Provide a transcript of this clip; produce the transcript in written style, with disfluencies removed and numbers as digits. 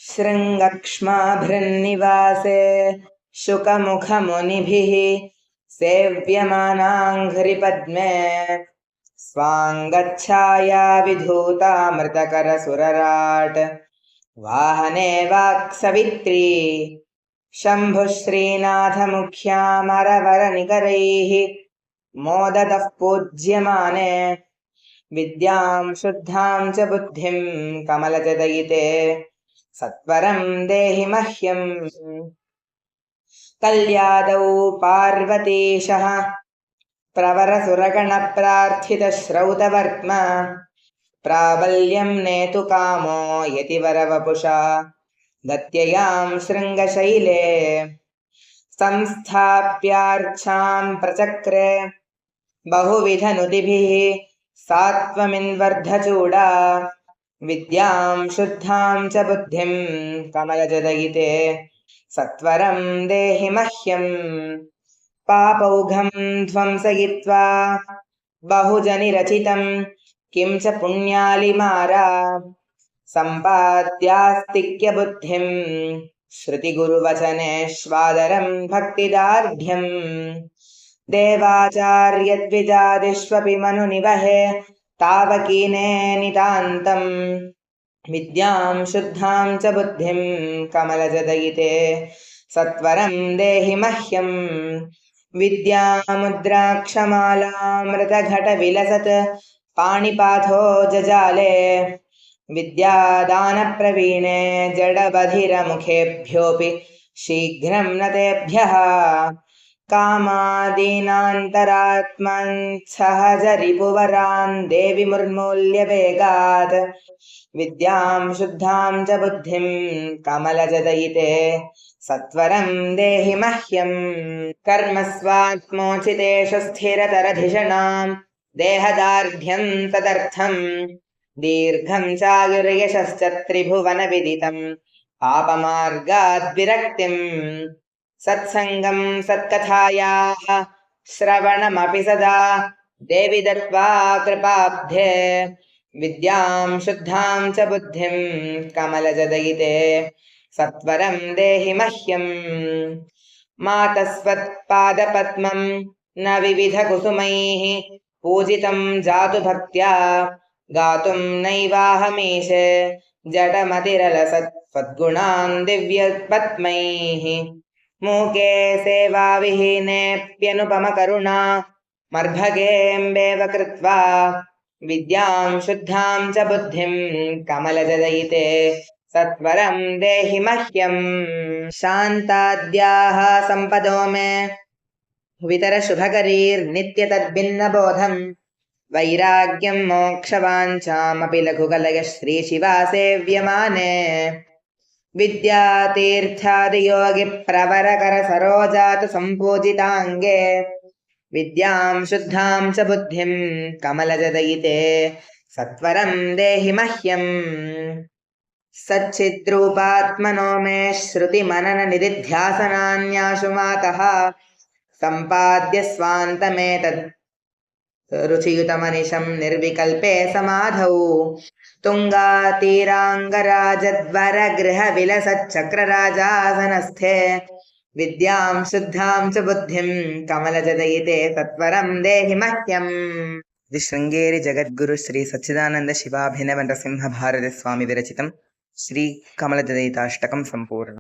शृङ्गक्ष्माभृन्निवासे शुकमुखमुनिभिः सेव्यमानाङ्घ्रिपद्मे स्वाङ्गच्छाया विधूतामृतकरसुरराट् वाहने वाक्सवित्री शम्भुः श्रीनाथमुख्यामरवरनिकरैः मोदतः पूज्यमाने विद्यां शुद्धां च बुद्धिं कमलजदयिते सत्वरं देहि मह्यम्। कल्यादौ पार्वतीशः प्रवरसुरगणप्रार्थितश्रौतवर्त्म प्राबल्यं नेतु कामो यतिवरवपुषा दत्ययां शृङ्गशैले संस्थाप्यार्चां प्रचक्रे बहुविधनुतिभिः सात्वमिन्वर्धचूडा विद्यां शुद्धां च बुद्धिं कमलजदयिते सत्वरं देहि मह्यम्। पापौघं ध्वंसयित्वा बहुजनिरचितं किं च पुण्यालिमारा सम्पाद्यास्तिक्य बुद्धिं श्रुतिगुरुवचनेष्वादरं भक्तिदार्ढ्यम्। देवाचार्यद्विजादिष्वपि मनुनिवहे तावकीने नितान्तं विद्यां शुद्धां च बुद्धिं कमलजदयिते सत्वरं देहि मह्यम्। विद्यामुद्राक्षमालामृतघटविलसत् पाणिपाथो जजाले विद्यादानप्रवीणे जडबधिरमुखेभ्योऽपि शीघ्रं न तेभ्यः कामादीनान्तरात्मन् सहजरिपुवरान् देवि मुर्मूल्य वेगात् विद्यां शुद्धां च बुद्धिं कमलजदयिते सत्वरं देहि मह्यम्। कर्मस्वात्मोचितेषु स्थिरतरधिषणां देहदार्ढ्यं तदर्थं दीर्घं चायुर्यशश्च त्रिभुवनविदितं पापमार्गाद्विरक्तिम्। सत्सङ्गं सत्कथायाः श्रवणमपि सदा देवि दत्त्वा कृपाब्धे विद्यां शुद्धां च बुद्धिं कमलजदयिते सत्वरं देहि मह्यम्। मातस्वत्पादपद्मं न विविधकुसुमैः पूजितं जातु भक्त्या गातुं नैवाहमीशे जडमतिरलसत् त्वद्गुणान् दिव्यपद्मैः। मूके सेवाविहीनेऽप्यनुपमकरुणा मर्भगेऽम्बेव कृत्वा विद्यां शुद्धां च बुद्धिं कमलजदयिते सत्वरं देहि मह्यम्। शान्ताद्याः सम्पदो मे वितरशुभकरीर्नित्यतद्भिन्नबोधम् वैराग्यं मोक्षवाञ्छामपि लघुकलयः श्रीशिवा सेव्यमाने विद्यातीर्थादियोगिप्रवरकरसरोजातु सम्पूजिताङ्गे विद्यां शुद्धां च बुद्धिं कमलजदयिते सत्वरं देहि मह्यम्। सच्चिद्रूपात्मनो मे श्रुतिमनननिधिध्यासनान्याशु मातः सम्पाद्य स्वान्तमेतद् रुचियुतमनिशं निर्विकल्पे समाधौ तुङ्गातीराङ्गराजद्वरगृहविलसच्चक्रराजासनस्थे विद्यां शुद्धां च बुद्धिं कमलजदयिते सत्वरं देहि मह्यम्। ఇది శృంగేరి జగద్గురు శ్రీ సచ్చిదానంద శివాభినవ నరసింహ భారతి స్వామి విరచితం శ్రీ కమలజదయితాష్టకం సంపూర్ణం।